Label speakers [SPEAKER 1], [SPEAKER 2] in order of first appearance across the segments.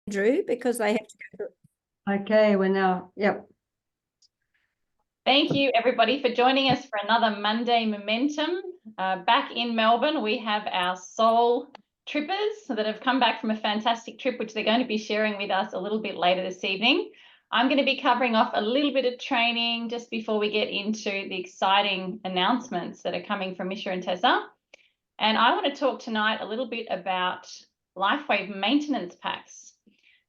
[SPEAKER 1] Drew, because they have to go through.
[SPEAKER 2] Okay, we're now, yep.
[SPEAKER 3] Thank you, everybody, for joining us for another Monday Momentum. Back in Melbourne, we have our Seoul trippers that have come back from a fantastic trip, which they're going to be sharing with us a little bit later this evening. I'm going to be covering off a little bit of training just before we get into the exciting announcements that are coming from Misha and Tessa. And I want to talk tonight a little bit about Lifewave maintenance packs.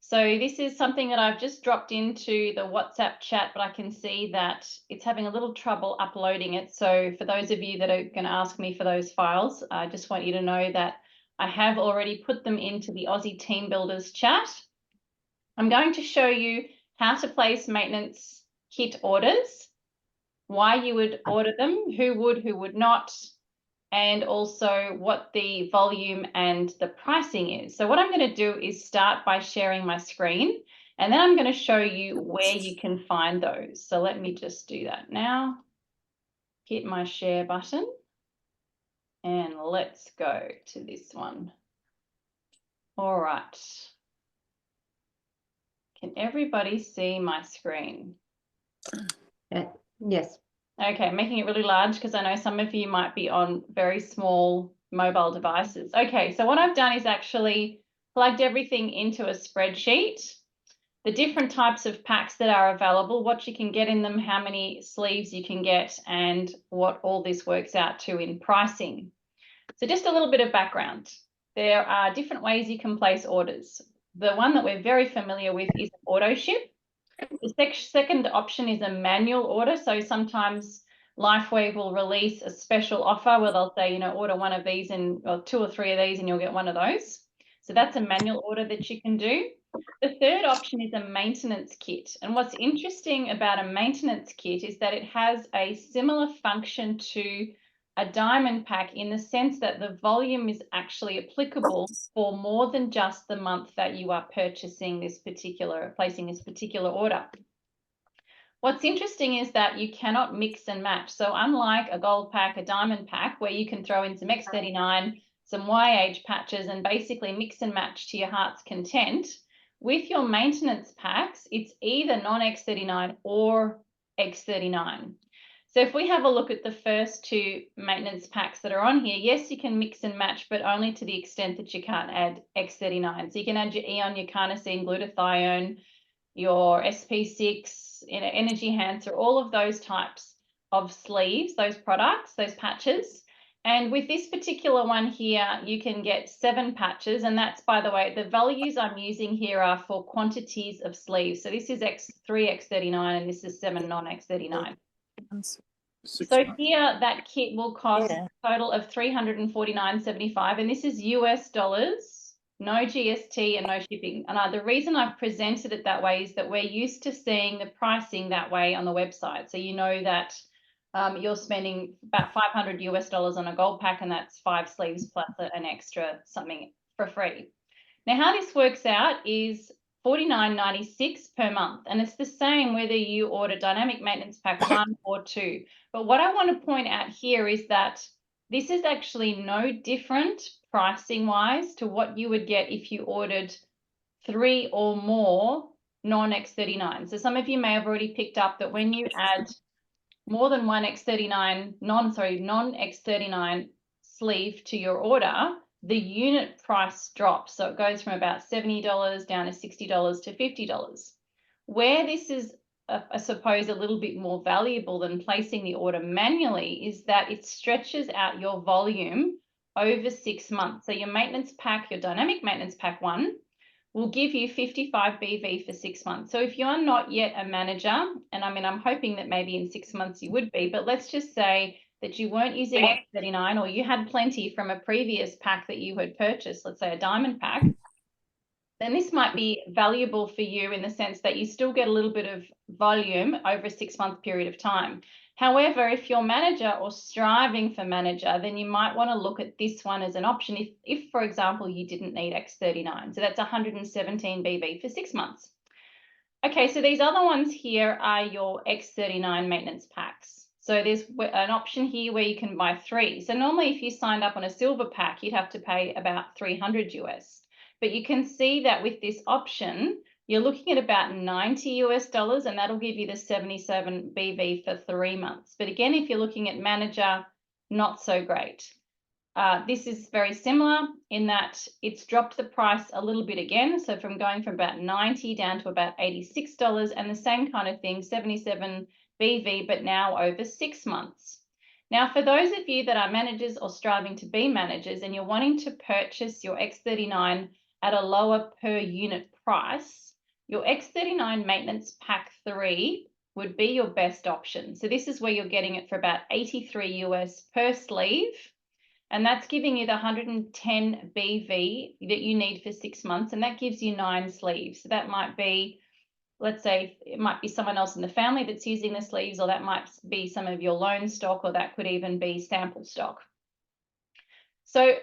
[SPEAKER 3] So this is something that I've just dropped into the WhatsApp chat, but I can see that it's having a little trouble uploading it. So for those of you that are going to ask me for those files, I just want you to know that I have already put them into the Aussie Team Builders chat. I'm going to show you how to place maintenance kit orders, why you would order them, who would not, and also what the volume and the pricing is. So what I'm going to do is start by sharing my screen, and then I'm going to show you where you can find those. So let me just do that now. Hit my share button, and let's go to this one. All right. Can everybody see my screen?
[SPEAKER 2] Yes.
[SPEAKER 3] Okay, making it really large because I know some of you might be on very small mobile devices. Okay, so what I've done is actually plugged everything into a spreadsheet, the different types of packs that are available, what you can get in them, how many sleeves you can get, and what all this works out to in pricing. So just a little bit of background. There are different ways you can place orders. The one that we're very familiar with is auto ship. The second option is a manual order. So sometimes Lifewave will release a special offer where they'll say, you know, order one of these and or 2 or 3 of these and you'll get one of those. So that's a manual order that you can do. The third option is a maintenance kit. And what's interesting about a maintenance kit is that it has a similar function to a diamond pack in the sense that the volume is actually applicable for more than just the month that you are placing this particular order. What's interesting is that you cannot mix and match. So unlike a gold pack, a diamond pack, where you can throw in some X39, some YH patches and basically mix and match to your heart's content, with your maintenance packs, it's either non-X39 or X39. So if we have a look at the first 2 maintenance packs that are on here, yes, you can mix and match, but only to the extent that you can't add X39. So you can add your Eon, your carnosine, glutathione, your SP6, energy enhancer, all of those types of sleeves, those products, those patches. And with this particular one here, you can get 7 patches. And that's, by the way, the values I'm using here are for quantities of sleeves. So this is X3 X39 and this is 7 non-X39. So here that kit will cost a total of $349.75, and this is US dollars, no GST and no shipping. And the reason I've presented it that way is that we're used to seeing the pricing that way on the website. So you know that you're spending about $500 US on a gold pack, and that's 5 sleeves plus an extra something for free. Now, how this works out is $49.96 per month, and it's the same whether you order dynamic maintenance pack 1 or 2. But what I want to point out here is that this is actually no different pricing wise to what you would get if you ordered 3 or more non-X39. So some of you may have already picked up that when you add more than one non-X39 sleeve to your order, the unit price drops. So it goes from about $70 down to $60 to $50. Where this is, I suppose, a little bit more valuable than placing the order manually is that it stretches out your volume over 6 months. So your maintenance pack, your dynamic maintenance pack 1, will give you 55 BV for 6 months. So if you're not yet a manager, and I mean, I'm hoping that maybe in 6 months you would be, but let's just say that you weren't using X39 or you had plenty from a previous pack that you had purchased, let's say a diamond pack, then this might be valuable for you in the sense that you still get a little bit of volume over a 6-month period of time. However, if you're manager or striving for manager, then you might want to look at this one as an option if, for example, you didn't need X39. So that's 117 BV for 6 months. Okay, so these other ones here are your X39 maintenance packs. So there's an option here where you can buy 3. So normally if you signed up on a silver pack, you'd have to pay about $300 US. But you can see that with this option, you're looking at about $90 and that'll give you the 77 BV for 3 months. But again, if you're looking at manager, not so great. This is very similar in that it's dropped the price a little bit again. So from going from about $90 down to about $86, and the same kind of thing, 77 BV, but now over 6 months. Now, for those of you that are managers or striving to be managers and you're wanting to purchase your X39 at a lower per unit price, your X39 Maintenance Pack 3 would be your best option. So this is where you're getting it for about $83 US per sleeve. And that's giving you the 110 BV that you need for 6 months. And that gives you 9 sleeves. So that might be, let's say, it might be someone else in the family that's using the sleeves, or that might be some of your loan stock, or that could even be sample stock. So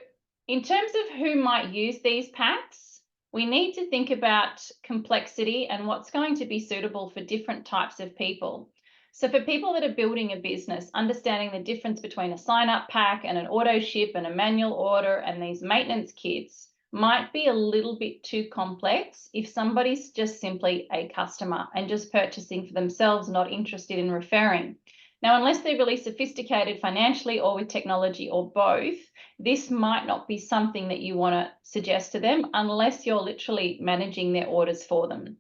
[SPEAKER 3] in terms of who might use these packs, we need to think about complexity and what's going to be suitable for different types of people. So for people that are building a business, understanding the difference between a sign-up pack and an auto ship and a manual order and these maintenance kits might be a little bit too complex if somebody's just simply a customer and just purchasing for themselves, not interested in referring. Now, unless they're really sophisticated financially or with technology or both, this might not be something that you want to suggest to them unless you're literally managing their orders for them.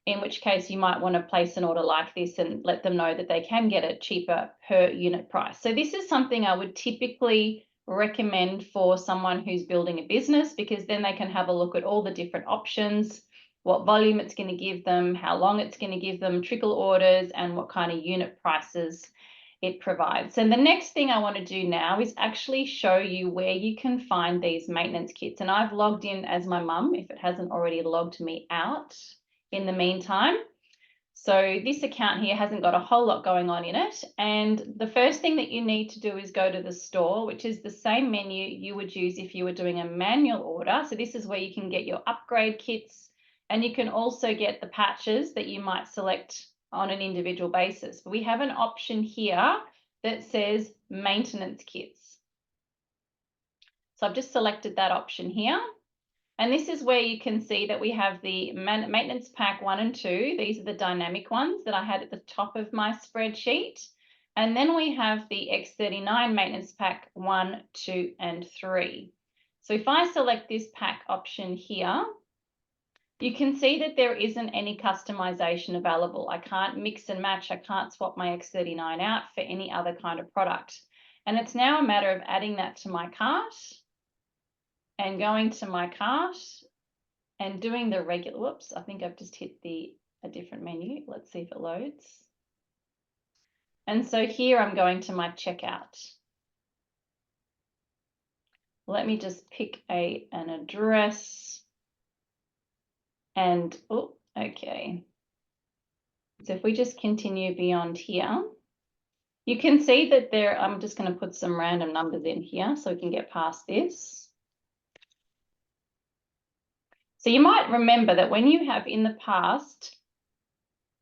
[SPEAKER 3] In which case you might want to place an order like this and let them know that they can get it cheaper per unit price. So this is something I would typically recommend for someone who's building a business, because then they can have a look at all the different options, what volume it's going to give them, how long it's going to give them, trickle orders, and what kind of unit prices it provides. And the next thing I want to do now is actually show you where you can find these maintenance kits. And I've logged in as my mum, if it hasn't already logged me out in the meantime. So this account here hasn't got a whole lot going on in it. And the first thing that you need to do is go to the store, which is the same menu you would use if you were doing a manual order. So this is where you can get your upgrade kits, and you can also get the patches that you might select on an individual basis. But we have an option here that says maintenance kits. So I've just selected that option here. And this is where you can see that we have the maintenance pack 1 and 2. These are the dynamic ones that I had at the top of my spreadsheet. And then we have the X39 maintenance pack 1, 2, and 3. So if I select this pack option here, you can see that there isn't any customization available. I can't mix and match. I can't swap my X39 out for any other kind of product. And it's now a matter of adding that to my cart and going to my cart and doing the regular, whoops, I think I've just hit a different menu. Let's see if it loads. And so here I'm going to my checkout. Let me just pick an address and, oh, okay. So if we just continue beyond here, you can see that there, I'm just going to put some random numbers in here so we can get past this. So you might remember that when you have in the past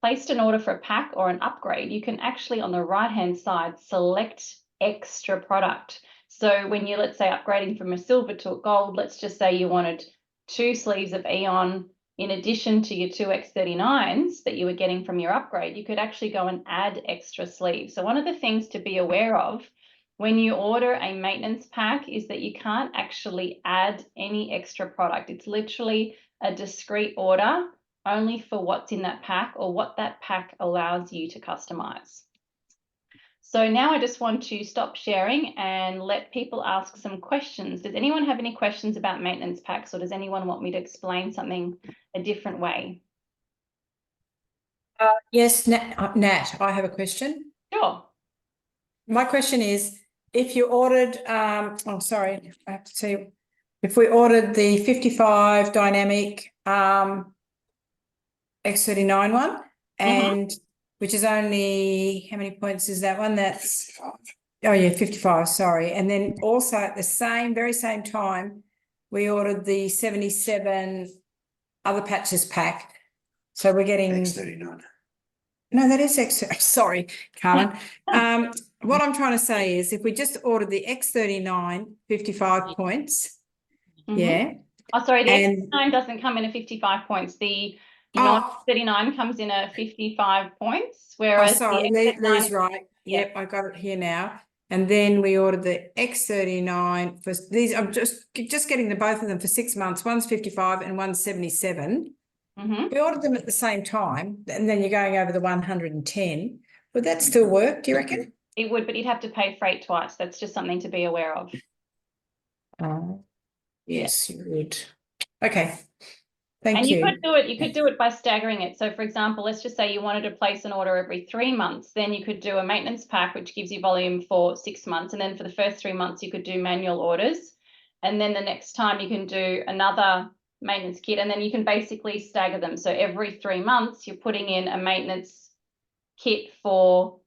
[SPEAKER 3] placed an order for a pack or an upgrade, you can actually on the right-hand side select extra product. So when you're, let's say, upgrading from a silver to a gold, let's just say you wanted 2 sleeves of Eon in addition to your 2 X39s that you were getting from your upgrade, you could actually go and add extra sleeves. So one of the things to be aware of when you order a maintenance pack is that you can't actually add any extra product. It's literally a discrete order only for what's in that pack or what that pack allows you to customize. So now I just want to stop sharing and let people ask some questions. Does anyone have any questions about maintenance packs, or does anyone want me to explain something a different way?
[SPEAKER 2] Yes, Nat, I have a question.
[SPEAKER 3] Sure.
[SPEAKER 2] My question is, if you ordered, oh, sorry, I have to tell you, if we ordered the 55 dynamic X39 one, and which is only, how many points is that one? That's 55. Oh yeah, 55, sorry. And then also at the very same time, we ordered the 77 other patches pack. So we're getting
[SPEAKER 4] X39.
[SPEAKER 2] No, that is sorry, Carmen. What I'm trying to say is if we just ordered the X39 55 points, yeah,
[SPEAKER 3] Oh, sorry, the
[SPEAKER 2] And-
[SPEAKER 3] X39 doesn't come in at 55 points. The
[SPEAKER 2] Oh.
[SPEAKER 3] 39 comes in at 55 points,
[SPEAKER 2] Oh,
[SPEAKER 3] whereas
[SPEAKER 2] sorry,
[SPEAKER 3] the
[SPEAKER 2] Leigh's
[SPEAKER 3] X39,
[SPEAKER 2] right.
[SPEAKER 3] yeah.
[SPEAKER 2] Yep, I got it here now. And then we ordered the X39 for these. I'm just getting the both of them for 6 months. One's 55 and one's 77. We ordered them at the same time, and then you're going over the 110. Would that still work, do you reckon?
[SPEAKER 3] It would, but you'd have to pay freight twice. That's just something to be aware of.
[SPEAKER 2] Oh, yes, you would. Okay.
[SPEAKER 3] And
[SPEAKER 2] Thank
[SPEAKER 3] you
[SPEAKER 2] you.
[SPEAKER 3] could do it by staggering it. So for example, let's just say you wanted to place an order every 3 months, then you could do a maintenance pack, which gives you volume for 6 months. And then for the first 3 months, you could do manual orders. And then the next time you can do another maintenance kit, and then you can basically stagger them. So every 3 months, you're putting in a maintenance kit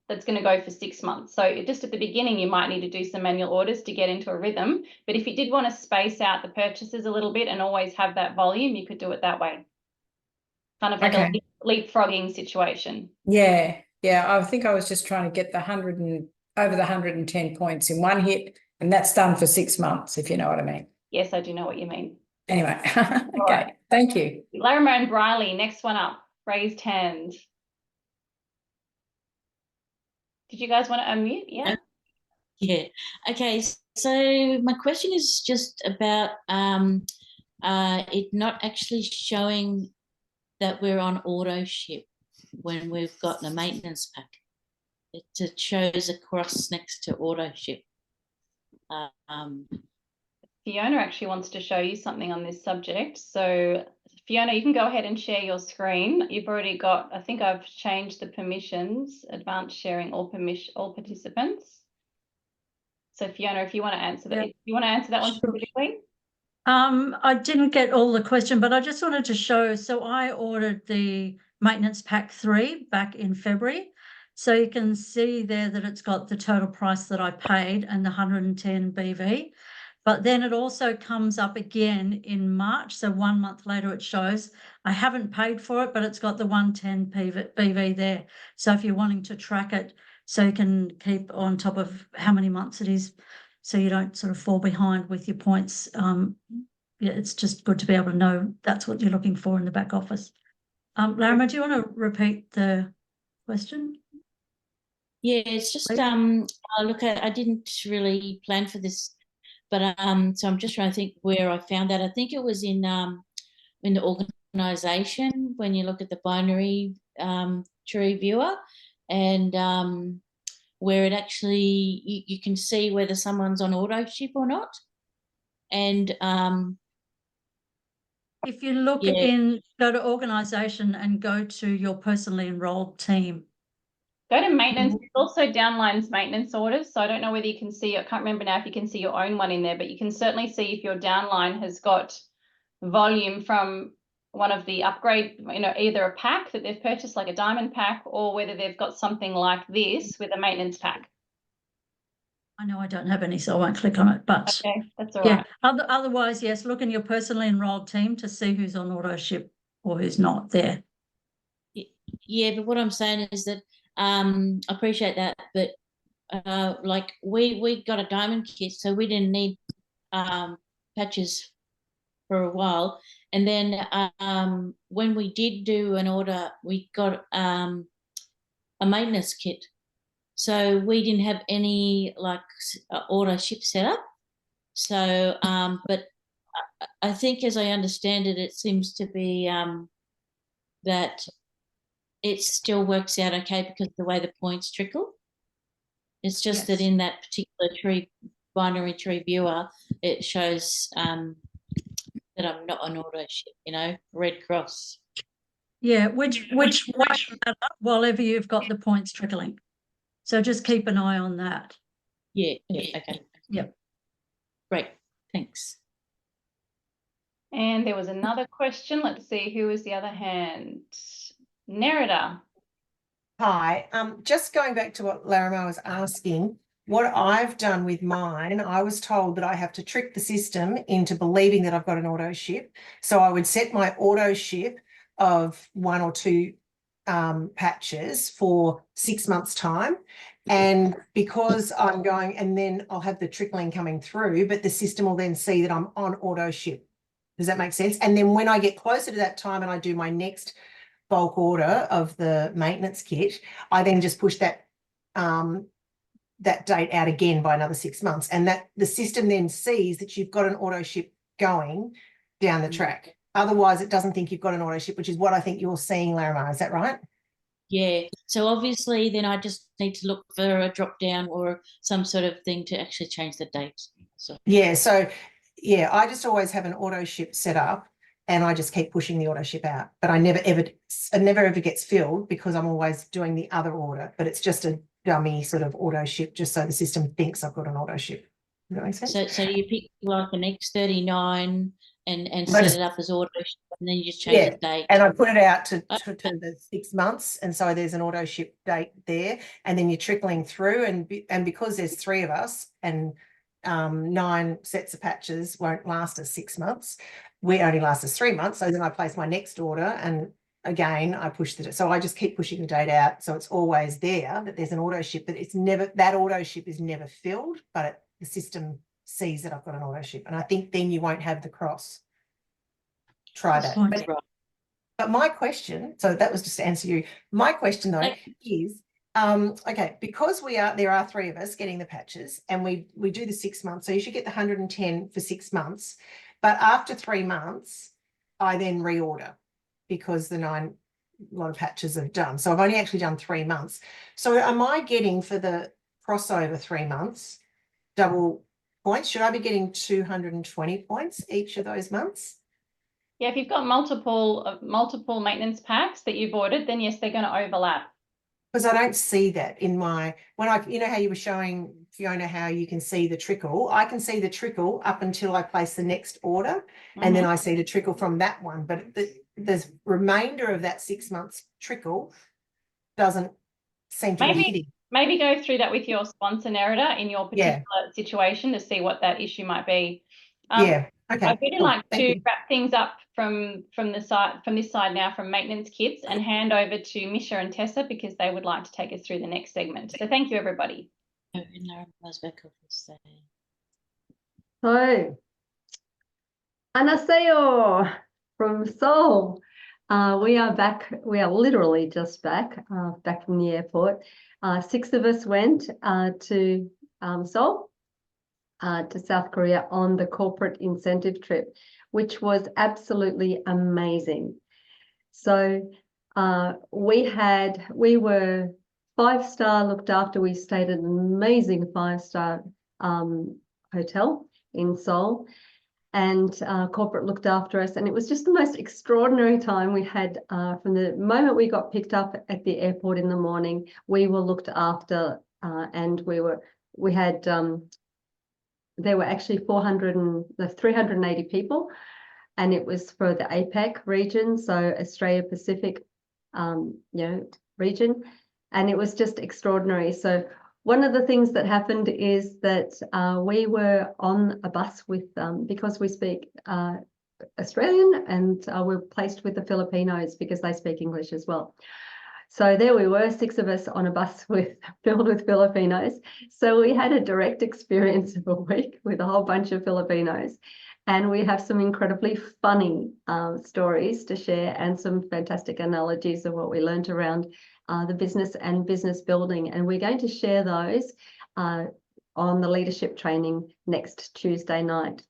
[SPEAKER 3] that's going to go for 6 months. So just at the beginning, you might need to do some manual orders to get into a rhythm. But if you did want to space out the purchases a little bit and always have that volume, you could do it that way. Kind of like a leapfrogging situation.
[SPEAKER 2] Yeah. I think I was just trying to get over the 110 points in one hit, and that's done for 6 months, if you know what I mean.
[SPEAKER 3] Yes, I do know what you mean.
[SPEAKER 2] Anyway, okay.
[SPEAKER 3] Right.
[SPEAKER 2] Thank you.
[SPEAKER 3] Larimer and Briley, next one up. Raised hand. Did you guys want to unmute? Yeah.
[SPEAKER 4] Yeah. Okay. So my question is just about it not actually showing that we're on auto ship when we've got a maintenance pack. It shows a cross next to auto ship.
[SPEAKER 3] Fiona actually wants to show you something on this subject. So Fiona, you can go ahead and share your screen. You've already got, I think I've changed the permissions, advanced sharing, all participants. So Fiona, if you want to answer that, you want to answer that one specifically?
[SPEAKER 1] I didn't get all the question, but I just wanted to show. So I ordered the maintenance pack 3 back in February. So you can see there that it's got the total price that I paid and the 110 BV. But then it also comes up again in March. So 1 month later, it shows I haven't paid for it, but it's got the 110 BV there. So if you're wanting to track it, so you can keep on top of how many months it is, so you don't sort of fall behind with your points. Yeah, it's just good to be able to know that's what you're looking for in the back office. Larimer, do you want to repeat the question?
[SPEAKER 4] Yeah, it's just look, I didn't really plan for this, but so I'm just trying to think where I found that. I think it was in the organisation when you look at the binary tree viewer, and where it actually you can see whether someone's on auto ship or not, and
[SPEAKER 1] if you look go to organisation and go to your personally enrolled team.
[SPEAKER 3] Go to maintenance. There's also downlines maintenance orders. So I don't know whether you can see, I can't remember now if you can see your own one in there, but you can certainly see if your downline has got volume from one of the upgrade, either a pack that they've purchased, like a diamond pack, or whether they've got something like this with a maintenance pack.
[SPEAKER 1] I know I don't have any, so I won't click on it, but
[SPEAKER 3] okay, that's all right.
[SPEAKER 1] Otherwise, yes, look in your personally enrolled team to see who's on auto ship or who's not there.
[SPEAKER 4] Yeah, but what I'm saying is that I appreciate that, but like we got a diamond kit, so we didn't need patches for a while, and then when we did do an order, we got a maintenance kit, so we didn't have any like auto ship setup. So but I think, as I understand it, it seems to be that it still works out okay because of the way the points trickle. It's just that in that particular binary tree viewer, it shows that I'm not on auto ship, red cross.
[SPEAKER 1] Yeah, which won't matter whenever you've got the points trickling. So just keep an eye on that.
[SPEAKER 4] Yeah, okay.
[SPEAKER 1] Yep.
[SPEAKER 4] Great, thanks.
[SPEAKER 3] And there was another question. Let's see, who was the other hand? Nerida.
[SPEAKER 5] Hi, just going back to what Larimer was asking, what I've done with mine, I was told that I have to trick the system into believing that I've got an auto ship. So I would set my auto ship of 1 or 2 patches for 6 months' time. And because I'm going, and then I'll have the trickling coming through, but the system will then see that I'm on auto ship. Does that make sense? And then when I get closer to that time and I do my next bulk order of the maintenance kit, I then just push that that date out again by another 6 months, and that the system then sees that you've got an auto ship going down the track. Otherwise, it doesn't think you've got an auto ship, which is what I think you're seeing, Larimar. Is that right?
[SPEAKER 4] Yeah. So obviously, then I just need to look for a drop down or some sort of thing to actually change the dates. So
[SPEAKER 5] Yeah. So yeah, I just always have an auto ship set up, and I just keep pushing the auto ship out. But it never ever gets filled because I'm always doing the other order. But it's just a dummy sort of auto ship, just so the system thinks I've got an auto ship. Does that make sense?
[SPEAKER 4] so you pick like an X39 and
[SPEAKER 5] I
[SPEAKER 4] set
[SPEAKER 5] just-
[SPEAKER 4] it up as auto ship, and then you just change the date.
[SPEAKER 5] And I put it out to
[SPEAKER 4] Okay.
[SPEAKER 5] the 6 months, and so there's an auto ship date there, and then you're trickling through, and because there's 3 of us, and 9 sets of patches won't last us 6 months, we only last us 3 months. So then I place my next order, and again I push so I just keep pushing the date out, so it's always there that there's an auto ship, but it's never, that auto ship is never filled, but the system sees that I've got an auto ship, and I think then you won't have the cross. Try
[SPEAKER 1] That's
[SPEAKER 5] that.
[SPEAKER 1] fine.
[SPEAKER 5] But my question, so that was just to answer you. My question though is, okay, because there are 3 of us getting the patches, and we do the 6 months, so you should get the 110 for 6 months. But after 3 months, I then reorder because a lot of patches are done. So I've only actually done 3 months. So am I getting for the crossover 3 months double points? Should I be getting 220 points each of those months?
[SPEAKER 3] Yeah, if you've got multiple maintenance packs that you've ordered, then yes, they're going to overlap.
[SPEAKER 5] Because I don't see that in my, you know how you were showing, Fiona, how you can see the trickle. I can see the trickle up until I place the next order, and then I see the trickle from that one. But the remainder of that 6 months trickle doesn't seem to be hitting.
[SPEAKER 3] Maybe go through that with your sponsor narrator in your particular situation to see what that issue might be.
[SPEAKER 5] Yeah. Okay.
[SPEAKER 3] I'd really
[SPEAKER 5] cool.
[SPEAKER 3] like
[SPEAKER 5] Thank
[SPEAKER 3] to
[SPEAKER 5] you.
[SPEAKER 3] wrap things up from this side now, from maintenance kits, and hand over to Misha and Tessa because they would like to take us through the next segment. So thank you, everybody.
[SPEAKER 6] So, 안녕하세요 from Seoul. We are back. We are literally just back from the airport. 6 of us went to Seoul, to South Korea on the corporate incentive trip, which was absolutely amazing. So we were 5-star looked after. We stayed at an amazing 5-star hotel in Seoul, and corporate looked after us, and it was just the most extraordinary time we had. From the moment we got picked up at the airport in the morning, we were looked after, and there were actually 380 people, and it was for the APAC region, so Australia Pacific region, and it was just extraordinary. So one of the things that happened is that we were on a bus with, because we speak Australian, and we're placed with the Filipinos because they speak English as well. So there we were, 6 of us on a bus filled with Filipinos. So we had a direct experience of a week with a whole bunch of Filipinos. And we have some incredibly funny stories to share, and some fantastic analogies of what we learned around the business and business building. And we're going to share those on the leadership training next Tuesday night.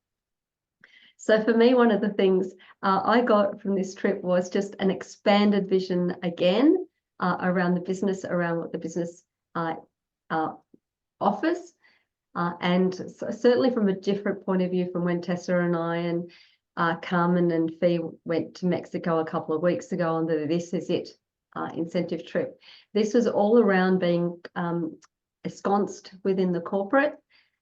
[SPEAKER 6] So for me, one of the things I got from this trip was just an expanded vision again around the business, around what the business offers. And certainly from a different point of view from when Tessa and I and Carmen and Fee went to Mexico a couple of weeks ago on the This Is It incentive trip. This was all around being ensconced within the corporate,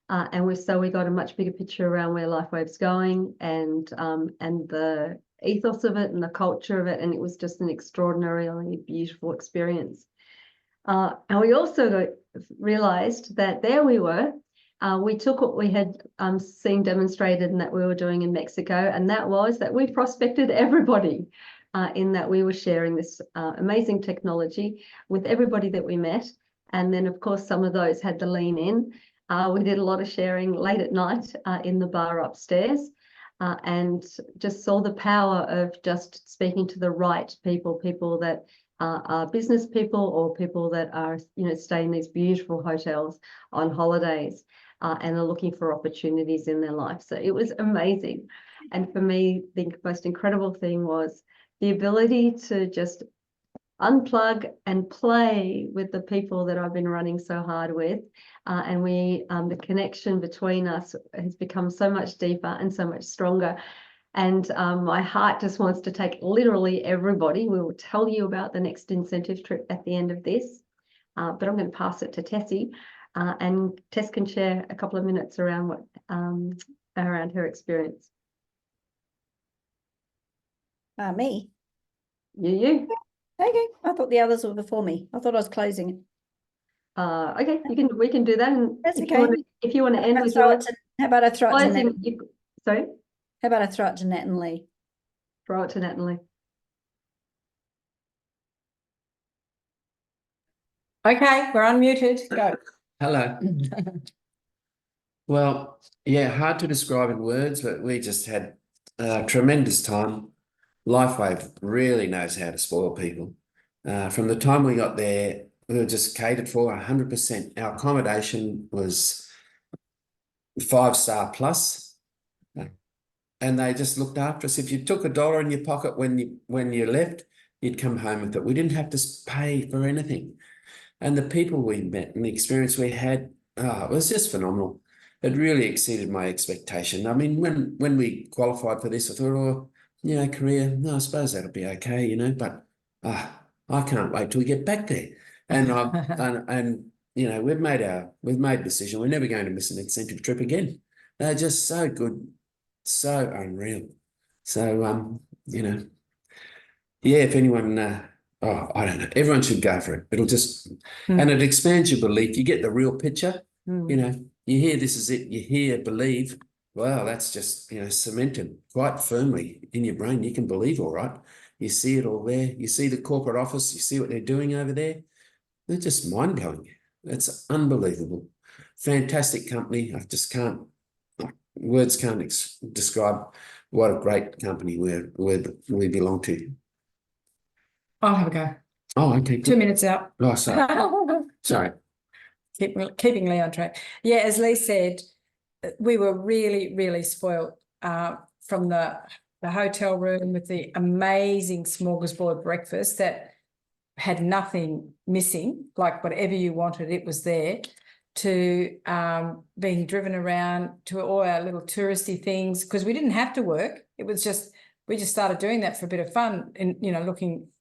[SPEAKER 6] and we got a much bigger picture around where Lifewave's going, and the ethos of it and the culture of it, and it was just an extraordinarily beautiful experience. And we also realized that there we were. We took what we had seen demonstrated and that we were doing in Mexico, and that was that we prospected everybody, in that we were sharing this amazing technology with everybody that we met. And then, of course, some of those had to lean in. We did a lot of sharing late at night in the bar upstairs. and just saw the power of just speaking to the right people, people that are business people or people that are, stay in these beautiful hotels on holidays and are looking for opportunities in their life. So it was amazing. And for me, the most incredible thing was the ability to just unplug and play with the people that I've been running so hard with. And the connection between us has become so much deeper and so much stronger. And my heart just wants to take literally everybody. We will tell you about the next incentive trip at the end of this, but I'm going to pass it to Tessie, and Tess can share a couple of minutes around around her experience.
[SPEAKER 7] Me?
[SPEAKER 6] You.
[SPEAKER 7] Okay, I thought the others were before me. I thought I was closing it.
[SPEAKER 6] Okay, we can do that. And
[SPEAKER 7] That's
[SPEAKER 6] if
[SPEAKER 7] okay.
[SPEAKER 6] you want to end with
[SPEAKER 7] How
[SPEAKER 6] yours,
[SPEAKER 7] about I throw it to Nat?
[SPEAKER 6] closing, sorry,
[SPEAKER 7] How about I throw it to Nat and Leigh?
[SPEAKER 6] throw it to Nat and Leigh.
[SPEAKER 2] Okay, we're unmuted. Go.
[SPEAKER 8] Hello. Well, yeah, hard to describe in words, but we just had a tremendous time. Lifewave really knows how to spoil people. From the time we got there, we were just catered for 100%. Our accommodation was 5-star plus, and they just looked after us. If you took $1 in your pocket when you left, you'd come home with it. We didn't have to pay for anything. And the people we met and the experience we had, it was just phenomenal. It really exceeded my expectation. I mean, when we qualified for this, I thought, Korea, no, I suppose that'll be okay, but I can't wait till we get back there. And we've made a decision. We're never going to miss an incentive trip again. They're just so good, so unreal. So if anyone I don't know, everyone should go for it. It'll just and it expands your belief. You get the real picture. You hear this is it, you hear believe. Wow, that's just cemented quite firmly in your brain. You can believe all right. You see it all there. You see the corporate office, you see what they're doing over there. They're just mind-blowing. It's unbelievable. Fantastic company. I just can't, words can't describe what a great company we belong to.
[SPEAKER 2] I'll have a go.
[SPEAKER 8] Oh, okay.
[SPEAKER 2] 2 minutes out.
[SPEAKER 8] Oh, sorry. Sorry.
[SPEAKER 2] Keeping Leigh on track. Yeah, as Leigh said, we were really, really spoiled from the hotel room with the amazing smorgasbord breakfast that had nothing missing, like whatever you wanted, it was there, to being driven around to all our little touristy things, because we didn't have to work. It was just, we just started doing that for a bit of fun and,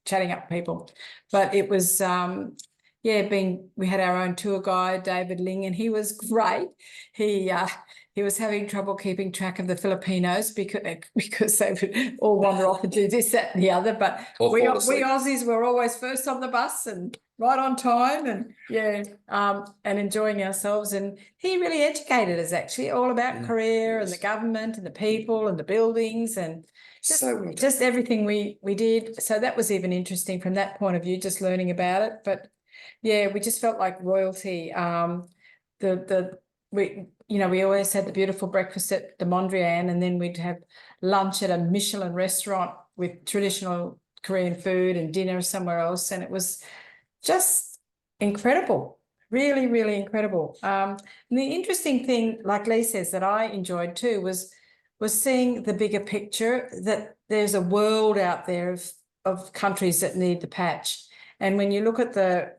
[SPEAKER 2] chatting up people. But it was, we had our own tour guide, David Ling, and he was great. He was having trouble keeping track of the Filipinos because they would all wander off and do this, that, and the other. But we Aussies were always first on the bus and right on time, and enjoying ourselves. And he really educated us actually all about Korea and the government and the people and the buildings and just everything we did. So that was even interesting from that point of view, just learning about it. But yeah, we just felt like royalty. We always had the beautiful breakfast at the Mondrian, and then we'd have lunch at a Michelin restaurant with traditional Korean food and dinner somewhere else. And it was just incredible, really, really incredible. And the interesting thing, like Leigh says, that I enjoyed too was seeing the bigger picture, that there's a world out there of countries that need the patch. And when you look at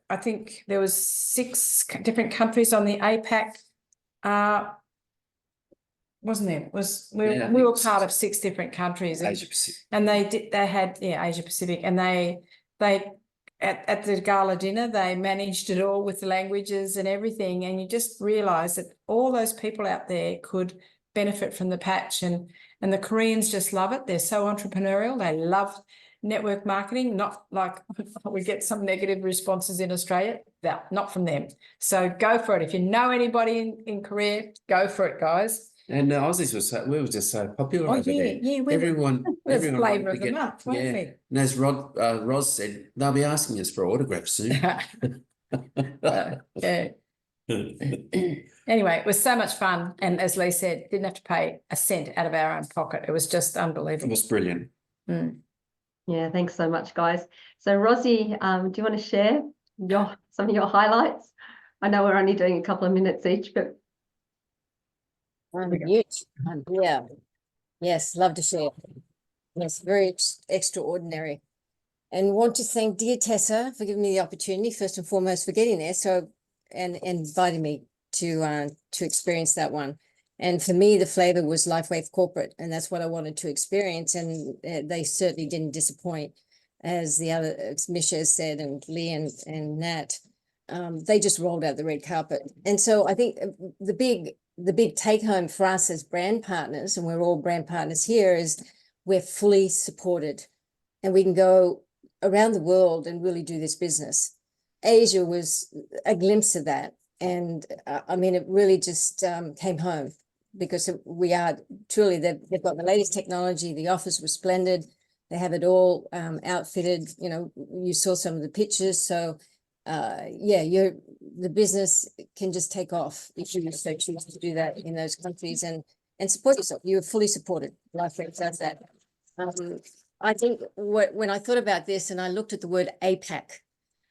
[SPEAKER 2] I think there was 6 different countries on the APAC, wasn't there? We were part of 6 different countries.
[SPEAKER 8] Asia Pacific.
[SPEAKER 2] And they had Asia Pacific, and they at the gala dinner, they managed it all with the languages and everything. And you just realise that all those people out there could benefit from the patch, and the Koreans just love it. They're so entrepreneurial. They love network marketing, not like we get some negative responses in Australia. Not from them. So go for it. If you know anybody in Korea, go for it, guys.
[SPEAKER 8] And the Aussies we were just so popular over there.
[SPEAKER 2] Yeah,
[SPEAKER 8] everyone
[SPEAKER 2] flavour
[SPEAKER 8] wanted
[SPEAKER 2] of
[SPEAKER 8] to
[SPEAKER 2] the
[SPEAKER 8] get,
[SPEAKER 2] month, weren't we?
[SPEAKER 8] And as Ros said, they'll be asking us for autographs soon.
[SPEAKER 2] Yeah. Anyway, it was so much fun. And as Leigh said, didn't have to pay a cent out of our own pocket. It was just
[SPEAKER 8] It
[SPEAKER 2] unbelievable.
[SPEAKER 8] was brilliant.
[SPEAKER 6] Yeah, thanks so much, guys. So Rosie, do you want to share some of your highlights? I know we're only doing a couple of minutes each, but
[SPEAKER 9] I'm mute. Yeah. Yes, love to share. Yes, very extraordinary. And want to thank dear Tessa for giving me the opportunity, first and foremost, for getting there. So, and inviting me to experience that one. And for me, the flavor was Lifewave Corporate, and that's what I wanted to experience. And they certainly didn't disappoint, as Misha has said, and Leigh and Nat. They just rolled out the red carpet. And so I think the big take home for us as brand partners, and we're all brand partners here, is we're fully supported, and we can go around the world and really do this business. Asia was a glimpse of that. And I mean, it really just came home, because we are truly, they've got the latest technology. The office was splendid. They have it all outfitted. You know, you saw some of the pictures. So yeah, the business can just take off if you so choose to do that in those countries, and support yourself. You are fully supported. Lifewave does that. I think when I thought about this and I looked at the word APAC,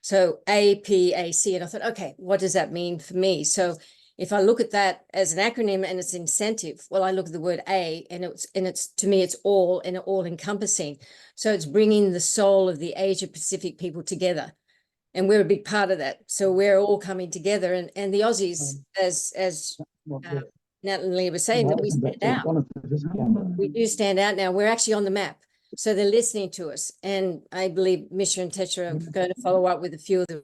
[SPEAKER 9] so APAC, and I thought, okay, what does that mean for me? So if I look at that as an acronym and it's incentive, well, I look at the word A, and it's to me, it's all and all encompassing. So it's bringing the soul of the Asia Pacific people together. And we're a big part of that. So we're all coming together, and the Aussies, as Nat and Leigh were saying, that we stand out. We do stand out now. We're actually on the map. So they're listening to us. And I believe Misha and Tessa are going to follow up with a few of the.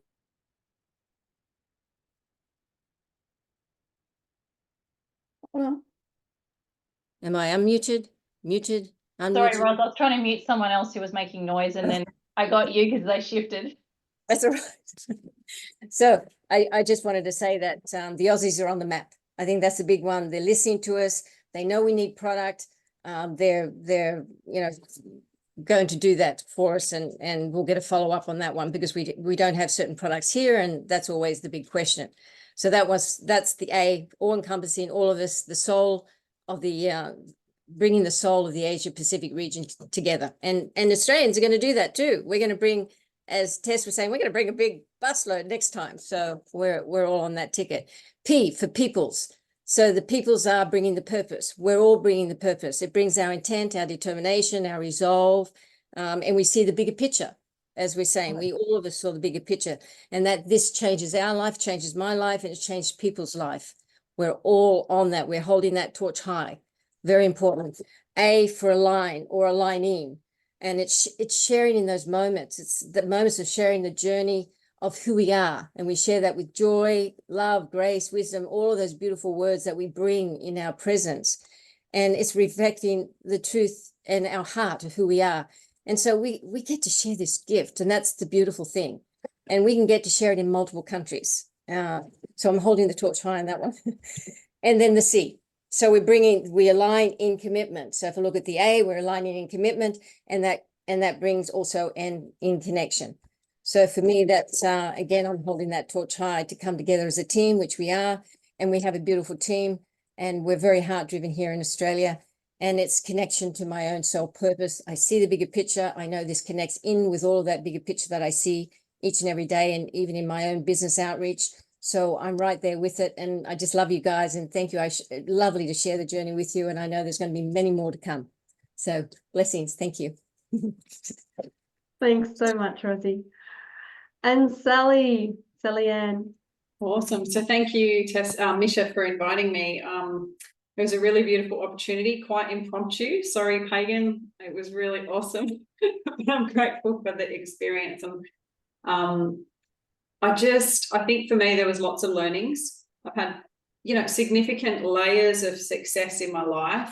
[SPEAKER 7] Well,
[SPEAKER 9] Am I unmuted? Muted? Unmuted?
[SPEAKER 3] Sorry, Ros, I was trying to mute someone else who was making noise, and then I got you because they shifted.
[SPEAKER 9] That's all right. So I just wanted to say that the Aussies are on the map. I think that's the big one. They're listening to us. They know we need product. They're going to do that for us, and we'll get a follow up on that one, because we don't have certain products here, and that's always the big question. So that's the A, all encompassing, all of us, the soul of the bringing the soul of the Asia Pacific region together, and Australians are going to do that too. We're going to bring, as Tess was saying, we're going to bring a big busload next time. So we're all on that ticket. P for peoples. So the peoples are bringing the purpose. We're all bringing the purpose. It brings our intent, our determination, our resolve, and we see the bigger picture. As we're saying, all of us saw the bigger picture, and that this changes our life, changes my life, and it's changed people's life. We're all on that. We're holding that torch high. Very important. A for align or aligning. And it's sharing in those moments. It's the moments of sharing the journey of who we are. And we share that with joy, love, grace, wisdom, all of those beautiful words that we bring in our presence. And it's reflecting the truth and our heart of who we are. And so we get to share this gift, and that's the beautiful thing. And we can get to share it in multiple countries. So I'm holding the torch high on that one. And then the C. So we align in commitment. So if I look at the A, we're aligning in commitment, and that brings also in connection. So for me, that's again, I'm holding that torch high to come together as a team, which we are, and we have a beautiful team, and we're very heart driven here in Australia, and it's connection to my own soul purpose. I see the bigger picture. I know this connects in with all of that bigger picture that I see each and every day, and even in my own business outreach. So I'm right there with it. And I just love you guys, and thank you. Lovely to share the journey with you. And I know there's going to be many more to come. So blessings. Thank you.
[SPEAKER 6] thanks so much, Rosie. And Sally Ann.
[SPEAKER 10] Awesome. So thank you, Misha, for inviting me. It was a really beautiful opportunity, quite impromptu. Sorry, Pagan. It was really awesome. I'm grateful for the experience. And I think for me, there was lots of learnings. I've had, significant layers of success in my life,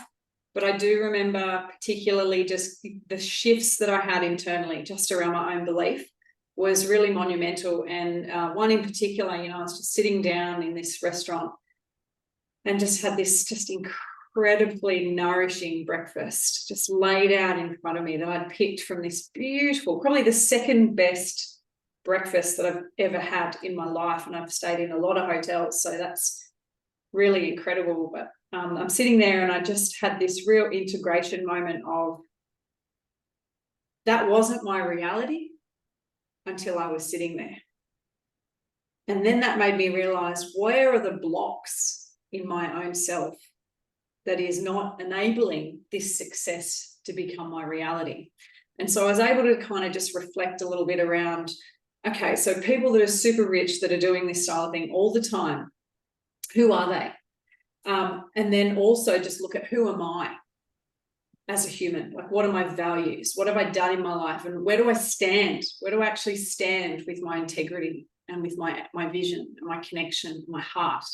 [SPEAKER 10] but I do remember particularly just the shifts that I had internally just around my own belief was really monumental. And one in particular, I was just sitting down in this restaurant and just had this just incredibly nourishing breakfast just laid out in front of me that I'd picked from this beautiful, probably the second best breakfast that I've ever had in my life, and I've stayed in a lot of hotels, so that's really incredible. But I'm sitting there and I just had this real integration moment of that wasn't my reality until I was sitting there. And then that made me realize, where are the blocks in my own self that is not enabling this success to become my reality? And so I was able to kind of just reflect a little bit around, okay, so people that are super rich that are doing this style of thing all the time, who are they? And then also just look at, who am I as a human? Like, what are my values? What have I done in my life? And where do I stand? Where do I actually stand with my integrity and with my vision and my connection, my heart?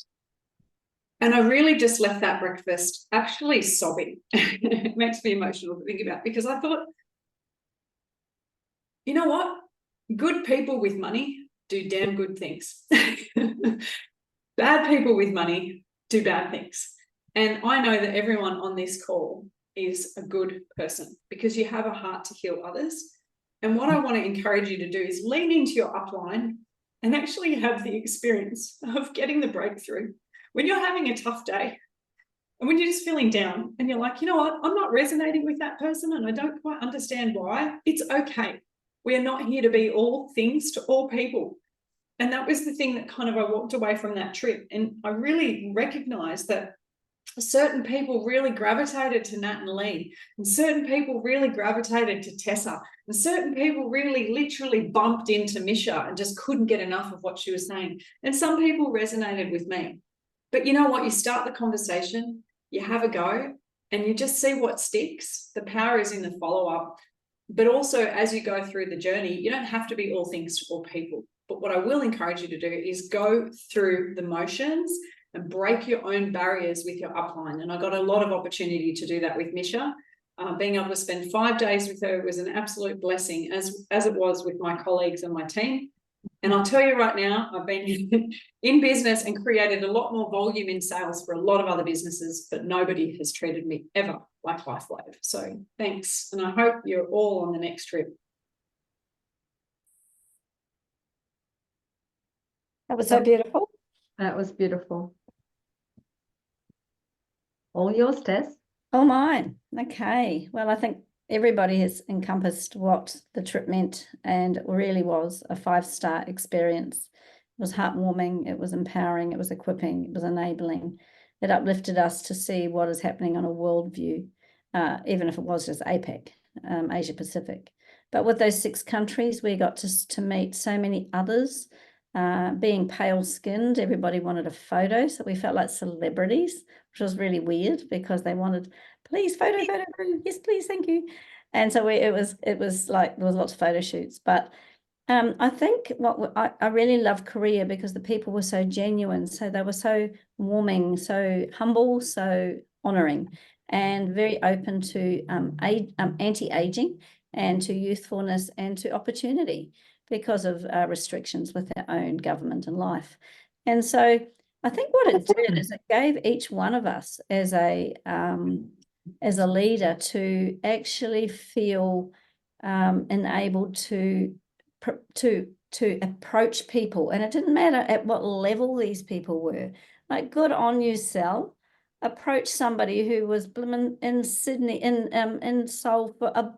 [SPEAKER 10] And I really just left that breakfast actually sobbing. It makes me emotional to think about, because I thought, you know what? Good people with money do damn good things. Bad people with money do bad things. And I know that everyone on this call is a good person, because you have a heart to heal others. And what I want to encourage you to do is lean into your upline and actually have the experience of getting the breakthrough when you're having a tough day, and when you're just feeling down and you're like, you know what, I'm not resonating with that person and I don't quite understand why. It's okay. We are not here to be all things to all people. And that was the thing that kind of I walked away from that trip. And I really recognized that certain people really gravitated to Nat and Leigh, and certain people really gravitated to Tessa, and certain people really literally bumped into Misha and just couldn't get enough of what she was saying. And some people resonated with me. But you know what? You start the conversation, you have a go, and you just see what sticks. The power is in the follow-up. But also, as you go through the journey, you don't have to be all things to all people. But what I will encourage you to do is go through the motions and break your own barriers with your upline. And I got a lot of opportunity to do that with Misha. Being able to spend 5 days with her was an absolute blessing, as it was with my colleagues and my team. And I'll tell you right now, I've been in business and created a lot more volume in sales for a lot of other businesses, but nobody has treated me ever like Lifewave. So thanks. And I hope you're all on the next trip.
[SPEAKER 7] That was so beautiful.
[SPEAKER 6] That was beautiful. All yours, Tess.
[SPEAKER 7] Oh, mine. Okay. Well, I think everybody has encompassed what the trip meant, and it really was a 5-star experience. It was heartwarming, it was empowering, it was equipping, it was enabling. It uplifted us to see what is happening on a world view, even if it was just APAC, Asia Pacific. But with those 6 countries, we got to meet so many others. Being pale-skinned, everybody wanted a photo, so we felt like celebrities, which was really weird, because they wanted, please, photo, yes, please, thank you. And so it was like there was lots of photo shoots. But I think I really love Korea, because the people were so genuine, so they were so warming, so humble, so honoring, and very open to anti-aging and to youthfulness and to opportunity, because of restrictions with their own government and life. And so I think what it did is it gave each one of us as a leader to actually feel enabled to approach people. And it didn't matter at what level these people were. Like, good on you, Sal. Approach somebody who was in Sydney, in Seoul for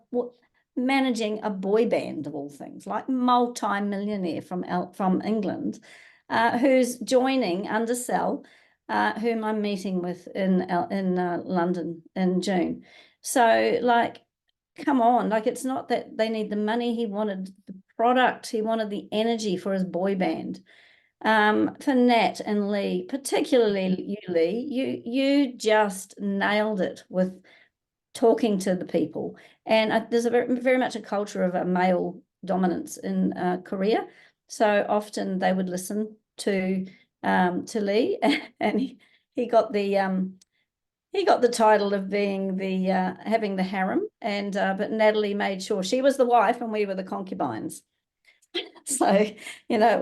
[SPEAKER 7] managing a boy band of all things, like multi-millionaire from England, who's joining under Sal, whom I'm meeting with in London in June. So, like, come on, like, it's not that they need the money. He wanted the product. He wanted the energy for his boy band. For Nat and Leigh, particularly you, Leigh, you just nailed it with talking to the people. And there's very much a culture of a male dominance in Korea. So often they would listen to Leigh, and he got the title of being the having the harem, and but Natalie made sure she was the wife and we were the concubines. So, you know,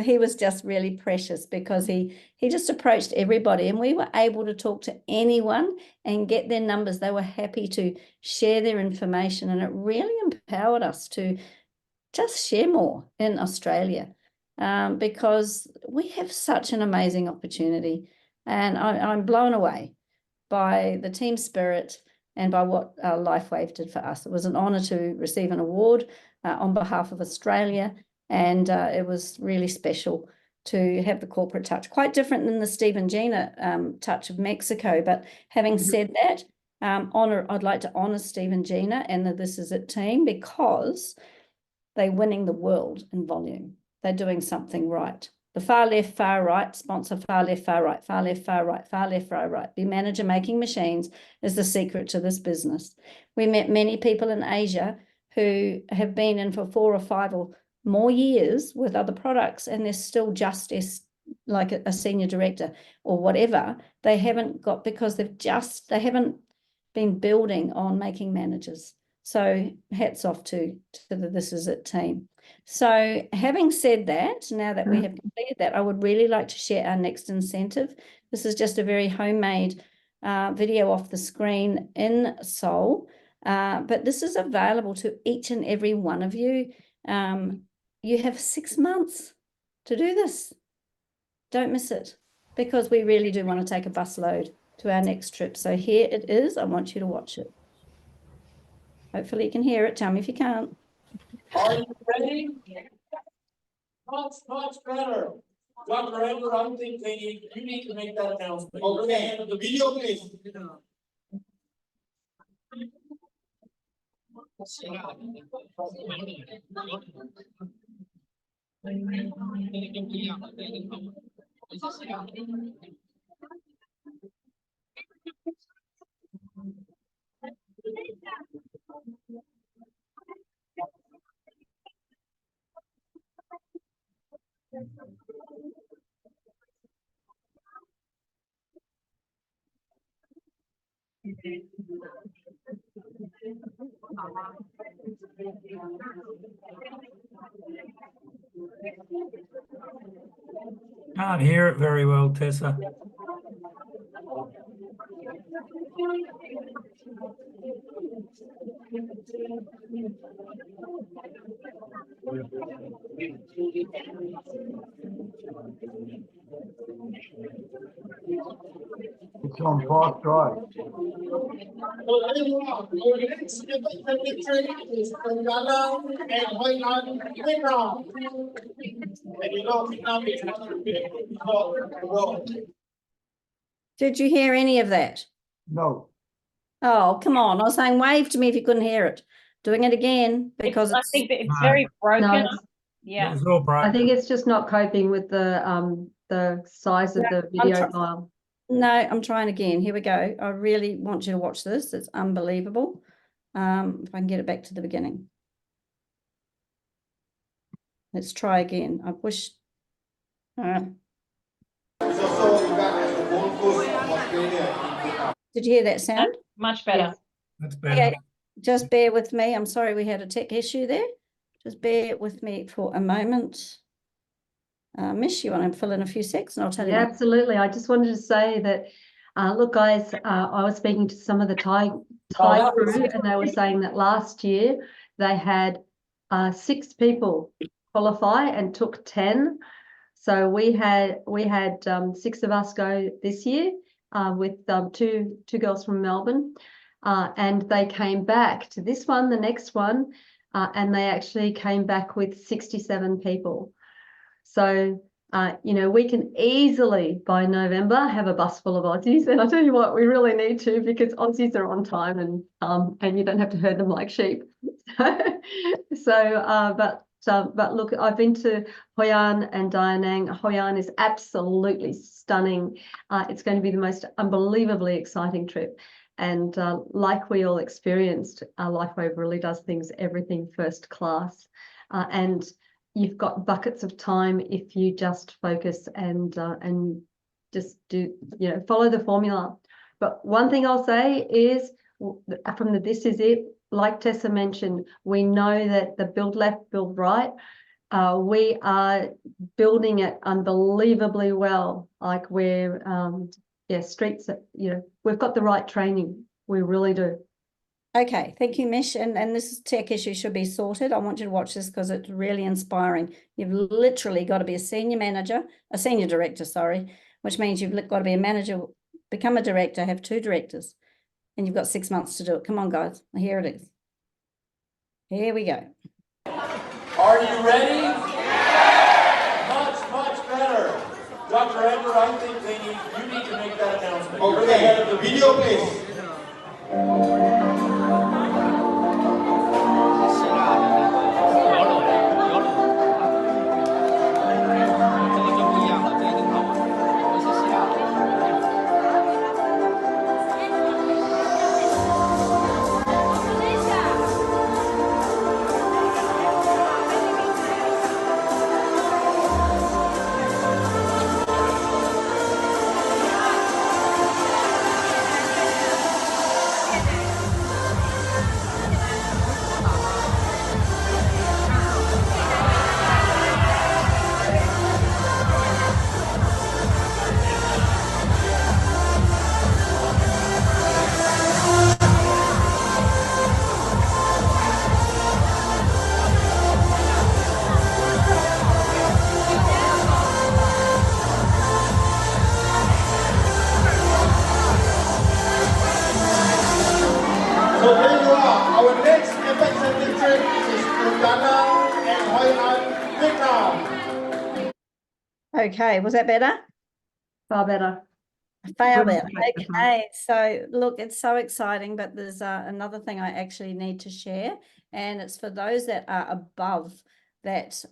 [SPEAKER 7] he was just really precious, because he just approached everybody, and we were able to talk to anyone and get their numbers. They were happy to share their information, and it really empowered us to just share more in Australia, because we have such an amazing opportunity, and I'm blown away by the team spirit and by what Lifewave did for us. It was an honour to receive an award on behalf of Australia, and it was really special to have the corporate touch. Quite different than the Steve and Gina touch of Mexico. But having said that, I'd like to honour Steve and Gina and the This Is It team, because they're winning the world in volume. They're doing something right. The far left, far right, sponsor far left, far right, far left, far right, far left, far right. Be manager making machines is the secret to this business. We met many people in Asia who have been in for 4 or 5 or more years with other products, and they're still just as like a senior director or whatever. They haven't got, because they haven't been building on making managers. So hats off to the This Is It team. So having said that, now that we have completed that, I would really like to share our next incentive. This is just a very homemade video off the screen in Seoul, but this is available to each and every one of you. You have 6 months to do this. Don't miss it, because we really do want to take a bus load to our next trip. So here it is. I want you to watch it. Hopefully you can hear it. Tell me if you can't.
[SPEAKER 11] Are you ready? Much better. Dr. Edward, I'm thinking you need to make that announcement. Okay, the video please.
[SPEAKER 12] Can't hear it very well, Tessa. It's on fast drive.
[SPEAKER 7] Did you hear any of that?
[SPEAKER 12] No.
[SPEAKER 7] Oh, come on. I was saying wave to me if you couldn't hear it. Doing it again because
[SPEAKER 3] I think that it's very broken.
[SPEAKER 6] No,
[SPEAKER 3] Yeah.
[SPEAKER 12] It's all
[SPEAKER 6] I
[SPEAKER 12] broken.
[SPEAKER 6] think it's just not coping with the size of the video file.
[SPEAKER 7] No, I'm trying again. Here we go. I really want you to watch this. It's unbelievable. If I can get it back to the beginning. Let's try again. I wish. Did you hear that sound?
[SPEAKER 3] Much better.
[SPEAKER 6] Yes.
[SPEAKER 12] That's better.
[SPEAKER 7] Okay, just bear with me. I'm sorry we had a tech issue there. Just bear with me for a moment. Mish, you want to fill in a few secs and I'll tell you.
[SPEAKER 6] Yeah, absolutely. I just wanted to say that, look, guys, I was speaking to some of the Thai crew, and they were saying that last year they had 6 people qualify and took 10. So we had 6 of us go this year with two girls from Melbourne, and they came back to this one, the next one, and they actually came back with 67 people. So, you know, we can easily by November have a bus full of Aussies, and I tell you what, we really need to, because Aussies are on time, and you don't have to herd them like sheep. But look, I've been to Hoi An and Da Nang. Hoi An is absolutely stunning. It's going to be the most unbelievably exciting trip. And like we all experienced, Lifewave really does everything first class. And you've got buckets of time if you just focus and just do, you know, follow the formula. But one thing I'll say is, from the This Is It, like Tessa mentioned, we know that the build left, build right, we are building it unbelievably well. Like we're, streets, you know, we've got the right training. We really do.
[SPEAKER 7] Okay, thank you, Mish. And this tech issue should be sorted. I want you to watch this because it's really inspiring. You've literally got to be a senior director, sorry, which means you've got to be a manager, become a director, have 2 directors, and you've got 6 months to do it. Come on, guys. Here it is. Here we go.
[SPEAKER 11] Are you ready? Much better. Dr. Edgar, I think you need to make that announcement. You're the head of the video, please. So there you are. Our next representative is Uganda and Hoi Vietnam.
[SPEAKER 7] Okay, was that better?
[SPEAKER 6] Far better.
[SPEAKER 7] Far better. Okay, so look, it's so exciting, but there's another thing I actually need to share, and it's for those that are above that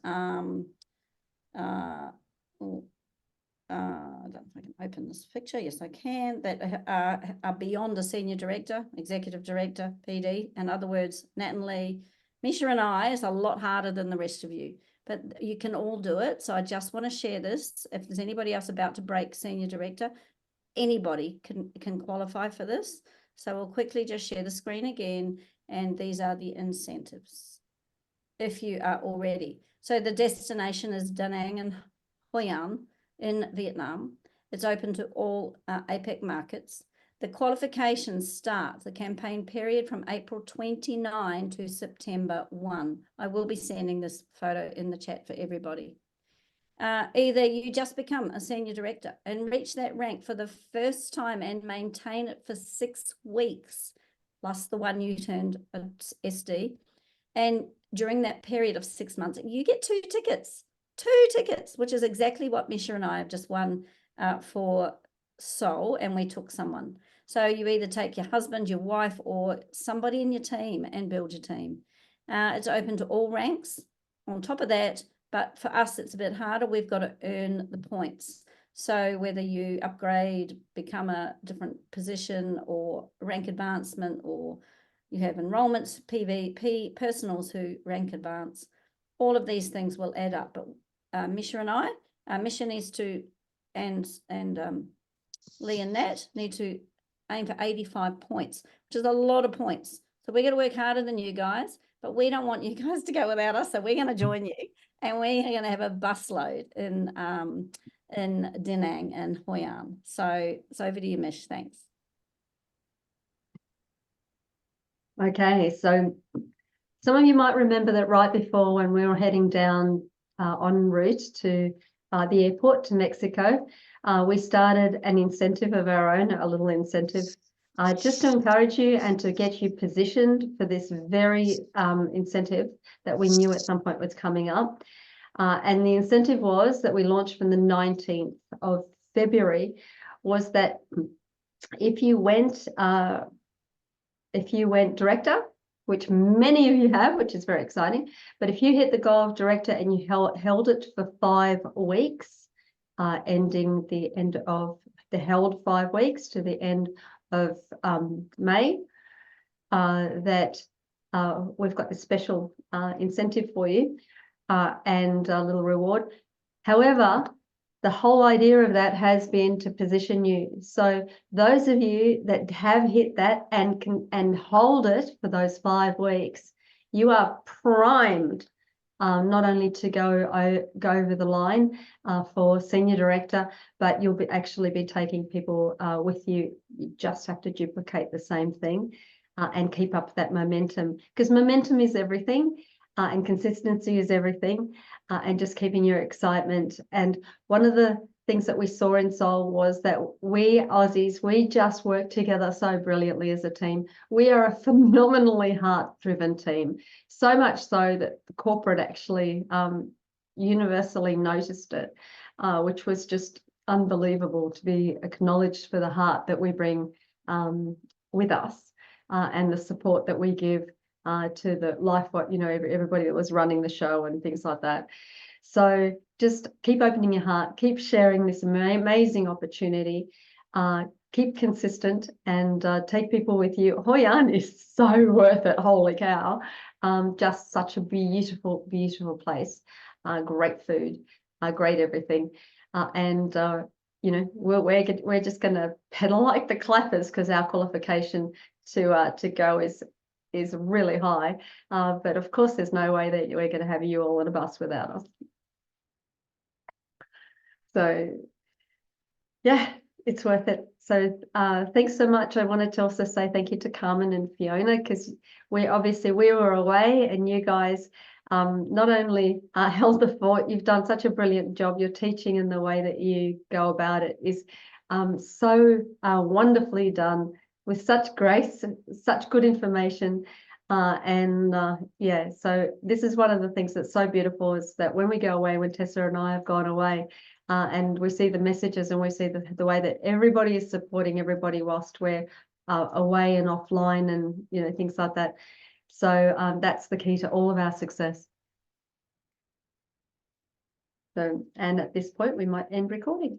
[SPEAKER 7] I don't know if I can open this picture. Yes, I can. That are beyond a senior director, executive director, PD. In other words, Nat and Leigh, Misha and I is a lot harder than the rest of you, but you can all do it. So I just want to share this. If there's anybody else about to break senior director, anybody can qualify for this. So we'll quickly just share the screen again. And these are the incentives if you are already. So the destination is Da Nang and Hoi An in Vietnam. It's open to all APEC markets. The qualifications start the campaign period from April 29 to September 1. I will be sending this photo in the chat for everybody. Either you just become a senior director and reach that rank for the first time and maintain it for 6 weeks, plus the one you turned SD. And during that period of 6 months, you get 2 tickets. 2 tickets, which is exactly what Misha and I have just won for Seoul, and we took someone. So you either take your husband, your wife, or somebody in your team and build your team. It's open to all ranks. On top of that, but for us, it's a bit harder. We've got to earn the points. So whether you upgrade, become a different position or rank advancement, or you have enrollments, PVP, personals who rank advance, all of these things will add up. But Misha and I, Misha needs to, and Leigh and Nat need to aim for 85 points, which is a lot of points. So we're going to work harder than you guys, but we don't want you guys to go without us. So we're going to join you, and we're going to have a busload in Da Nang and Hoi An. So over to you, Mish. Thanks.
[SPEAKER 6] Okay, so some of you might remember that right before, when we were heading down en route to the airport to Mexico, we started an incentive of our own, a little incentive, just to encourage you and to get you positioned for this very incentive that we knew at some point was coming up. And the incentive was that we launched from the 19th of February, was that if you went director, which many of you have, which is very exciting, but if you hit the goal of director and you held it for 5 weeks, ending the end of the held 5 weeks to the end of May, that we've got this special incentive for you and a little reward. However, the whole idea of that has been to position you. So those of you that have hit that and can hold it for those 5 weeks, you are primed not only to go over the line for senior director, but you'll actually be taking people with you. You just have to duplicate the same thing. and keep up that momentum, because momentum is everything, and consistency is everything, and just keeping your excitement. And one of the things that we saw in Seoul was that we Aussies, we just work together so brilliantly as a team. We are a phenomenally heart-driven team, so much so that the corporate actually universally noticed it, which was just unbelievable to be acknowledged for the heart that we bring with us, and the support that we give to the Lifewave, you know, everybody that was running the show and things like that. So just keep opening your heart, keep sharing this amazing opportunity, keep consistent, and take people with you. Hoi An is so worth it, holy cow. Just such a beautiful, beautiful place. Great food, great everything. And you know, we're just going to pedal like the clappers, because our qualification to go is really high. But of course, there's no way that we're going to have you all on a bus without us. So yeah, it's worth it. So thanks so much. I wanted to also say thank you to Carmen and Fiona, because we were away, and you guys not only held the fort, you've done such a brilliant job. Your teaching and the way that you go about it is so wonderfully done, with such grace, such good information. Yeah, so this is one of the things that's so beautiful, is that when we go away, when Tessa and I have gone away, and we see the messages, and we see the way that everybody is supporting everybody whilst we're away and offline, and you know, things like that. So that's the key to all of our success. So, and at this point we might end recording.